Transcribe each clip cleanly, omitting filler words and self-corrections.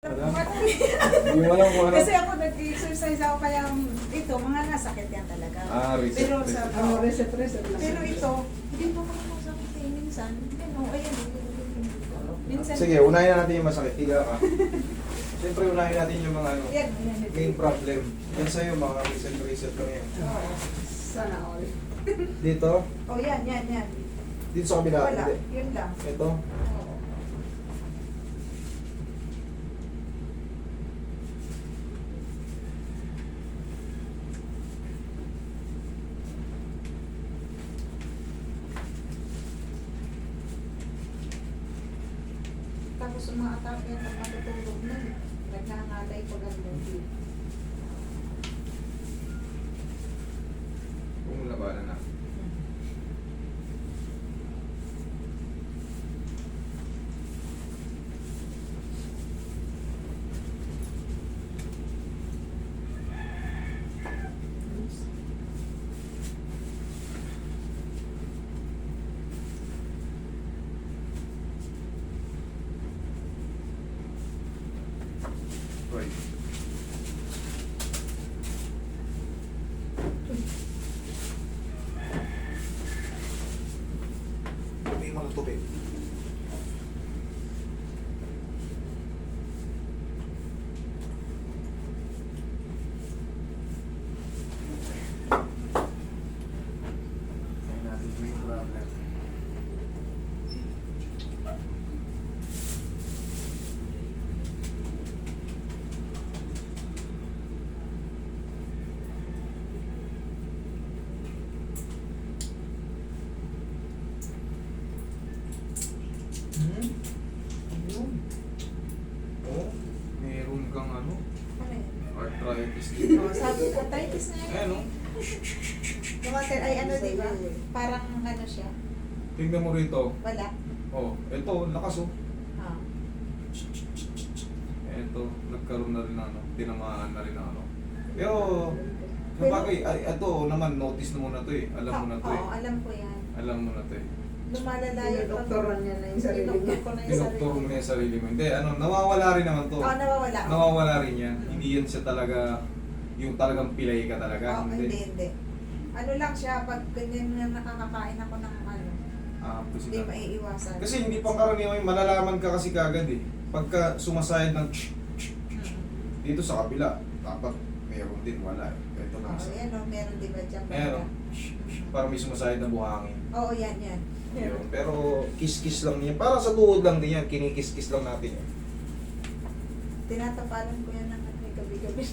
Hindi mo alam kung ano. Kasi ako nag-exercise ako kaya ito, mga nasakit yan talaga. Reset, Pero reset. sa reset lang. pero ito, hindi pa ako masakit eh. Minsan, ano, ayan. Minsan. Sige, unahin natin yung masakit. Higa ka. Siyempre, unahin natin yung mga ano, Yan. main problem. Yan sa'yo, mga reset lang yan. Oo. Sana all. Dito, Oh, yan. dito sa kabila. Wala, Hindi. yun lang. Ito. Oo. Tapos yung mga atake yan pag matutulog na, nagnangalay pag ang movie. Kung labanan na. Right. May mga tubig. Tingnan natin yung main problem. Ayun. Oh, meron kang ano, Ano yan? arthritis dito. Oh, sabi ko, arthritis na yan. Ayan, oh. Lumater, ay ano diba? Parang ano siya. Tingnan mo rito. Wala. Oh, ito, lakas oh. Ah. Ito, nagkaroon na rin ng ano, tinamaan na rin ng ano. Pero, sabagay, ito naman, notice mo na to eh. Alam mo na to eh. Oo, alam ko yan. Alam mo na to eh. Lumalala yung Dinodoktoran niya na yung sarili niya. Dinoktor ko na yung Dinoktor sarili mo na yung sarili mo. Hindi, ano, nawawala rin naman to. Oo, nawawala. Nawawala rin yan. Hindi yan siya talaga, yung talagang pilay ka talaga. Oo, hindi. Ano lang siya, pag ganyan na nakakakain ako ng ano, hindi Sila. maiiwasan. Kasi hindi pang karaniwan, malalaman ka kasi kagad eh. Pagka sumasayad ng dito sa kabila, dapat meron din, wala eh. Ito na Oo, isa. yan o, meron diba dyan? Ayan o. Para may sumasayad na buhangin. Oo, yan. Yun. Pero kiss-kiss lang niya. Para sa tuhod lang din yan. Kinikis-kiss lang natin yan. Tinatapalan ko yan ng ano, gabi-gabi.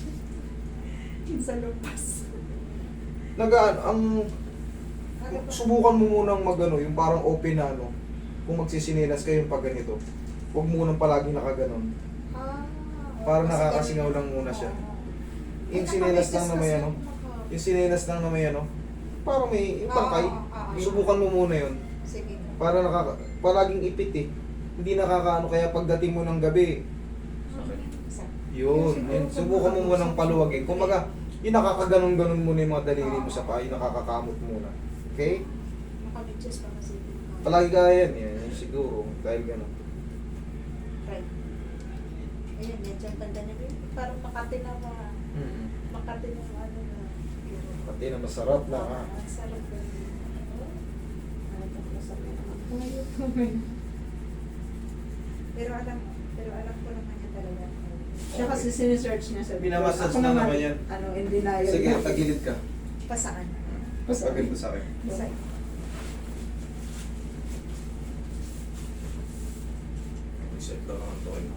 Sa lupas. Ang Ano ba? subukan mo munang magano, yung parang open na ano. Kung magsisinelas kayo yung pag ganito. Huwag munang palagi nakaganon. Ah, Parang kasi nakakasingaw ganun. lang muna siya. Oo. Yung sinelas lang na may ano. Yung sinelas lang na may ano. Parang may yung tangkay. Oo. Subukan mo muna yun. Sige. Para palaging ipit eh. Hindi nakakaano, kaya pagdating mo ng gabi, yun. Subukan mo muna ng paluwagin. Kumbaga, yung nakakaganon-ganon muna yung mga daliri mo sa paa, yung nakakakamot muna. Okay? Nakabidges pa kasi. Palagi kaya yan. Yan siguro. Dahil gano'n. Right. Ayan, yan dyan banda niya. Parang Makati na Makati na ano na. Pati na masarap na ha. Ang sarap na. Pero alam ko naman yan talaga. Siya kasi sinesearch niya sa Pinamassage Ako na naman yan. Ano, in denial. Sige, na. tagilid ka. Pasaan? Mas maganda sa akin. Sa Set lang naman to kayo.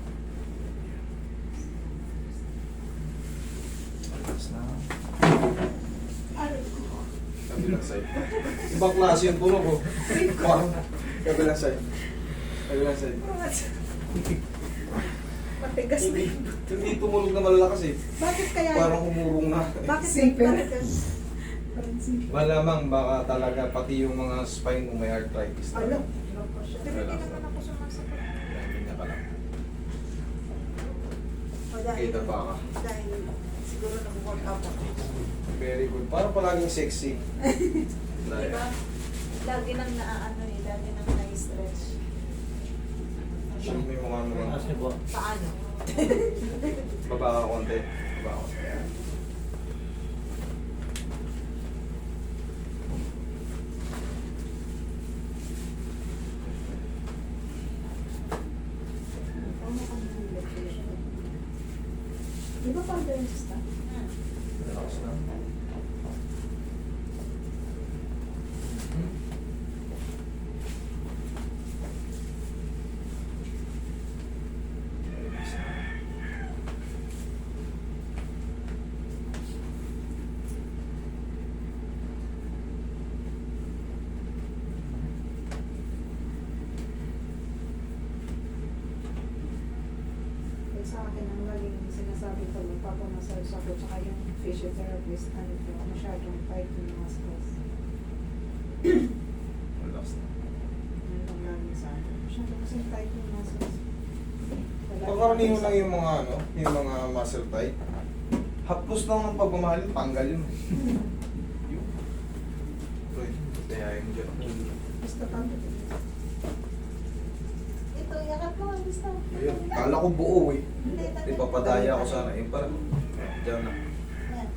Alas na. Kabilang side. Ibang klase yung tunog ko. Parang kabilang side. Kabilang side. matigas na Hindi, yun. hindi tumunog na malalakas eh. Bakit kaya? Parang humurong na. Bakit Simple. Malamang baka talaga pati yung mga spine mo may arthritis. Alam. Pero hindi naman ako sumasakit. Ganyan ka lang. O dahil, Kita pa ka. dahil siguro nag-workout ako. Very good. Parang palaging sexy. Diba? Lagi nang naaano eh, lagi nang na-stretch. Show mo yung mga ano. Paano? Baba ka konti. Baba ka konti. Ayan. Paano ka nahulog? Di ba powder yung stuff? Relax na. Relax na. Eh, sa akin, ang laging sinasabi ko, magpapamasage ako, tsaka yung physiotherapist, ano po, masyadong tight yung muscles. Relax na. Ano ang laging sa akin? Masyadong kasi tight yung muscles. Pagkaraniwan lang yung mga ano, yung mga muscle tight. Haplos lang ng pagmamahal, tanggal yun. Yun. Right. Kaya yung dyan. Basta pag Ito, yakap mo. Gusto. Ayun, kala ko buo eh. Hindi, Di papadaya ako sana. Yung parang, dyan na. Yan.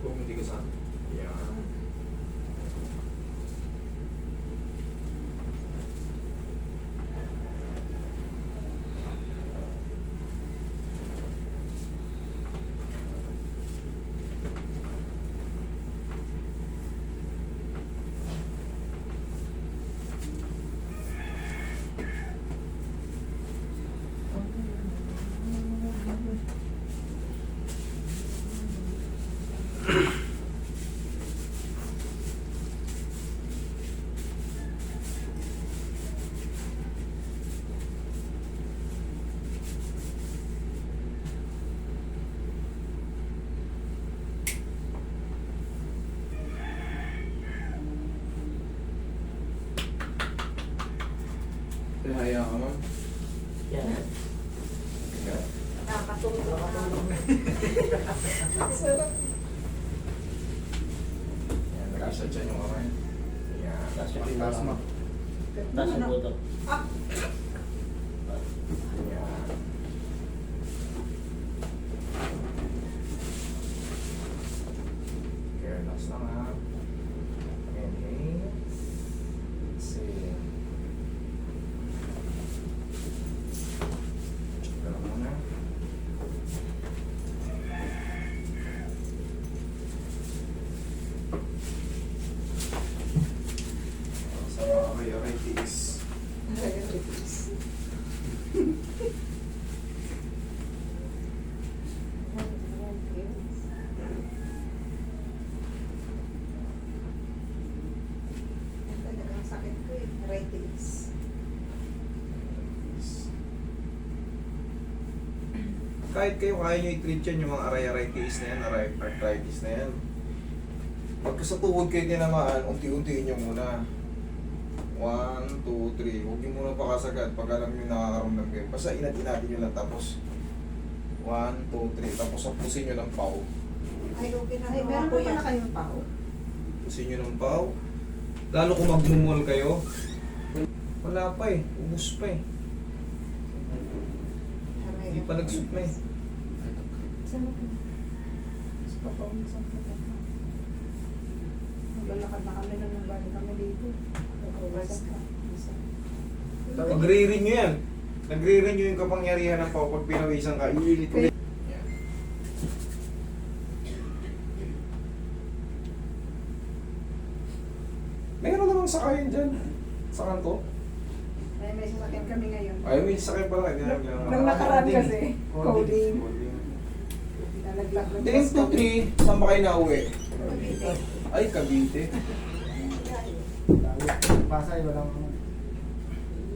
Kung hindi ka sana. Yan. Kaya ka ma'am. Yan. Nakakatulog na. Yan, nag-isa dyan yung kamay. Yan. Taas yung Taas mo. Taas yung buto. Yan. Okay, relax lang ha. Inhale. Exhale. Ito lang muna. Sa mga may tiis. Ang sakit ko eh, arthritis. Kahit kayo kaya nyo i-treat yan, yung mga arthritis na yan, arthritis na yan. Pagka sa tuhod kayo tinamaan, unti-untiin nyo muna. 1, 2, 3. Huwag nyo muna pakasagad pag alam nyo nakakaramdam kayo. Basta inat-inatin nyo lang tapos 1, 2, 3. Tapos hapusin nyo ng pau. Ay, okay na. Ay, meron pa pala kayong pao? Hapusin nyo ng pau. Lalo kung mag-mumol kayo. Wala pa eh. Ubus pa eh. Hindi pa nag-suit na eh. Saan mo? Sa pao mo sa pao. Maglalakad na kami nung galing kami dito. Nagkawasan ka. Nagre-renew yan. Nagre-renew yung kapangyarihan ng pau pag pinawisan ka. Iilit ulit. Yan. Meron namang sakayan dyan. Sa kanto. Ay, may sasakyan kami ngayon. Ay, may sakayan pala. Nung nakaraan kasi, coding. Nalaglag ng 10 to 3, saan ba kayo nauwi? Cavite. Ay, Cavite. Pasay, walang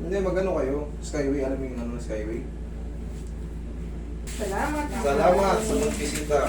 Hindi, magano kayo? Skyway, alam mo yung ano na Skyway? Salamat. Salamat sa magbisita.